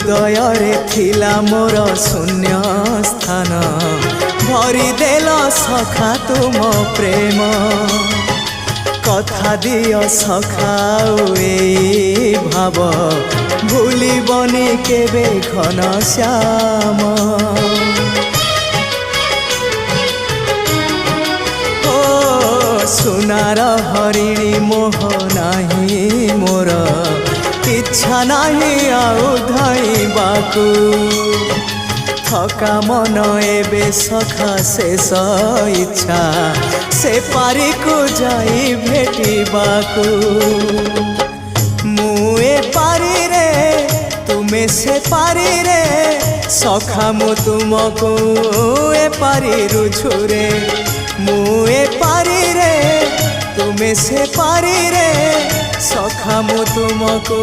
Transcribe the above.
हृदय थिला मोर शून्य स्थान भरी देल सखा तुम प्रेम कथा दियो सखा ए भाव भूलिबनी केबे घन श्याम सुनार हरिणी मोह नाही मोर इच्छा नाही आउ धाइबाकू थका मन एबे सखा शेष इच्छा से पारी को जाई भेटिबाकू मुए पारी रे तुमे से पारी रे सखा मु तुमको ए पारी रुझुरे मुए पारी रे तुमे से पारी रे सखा मु तुमको।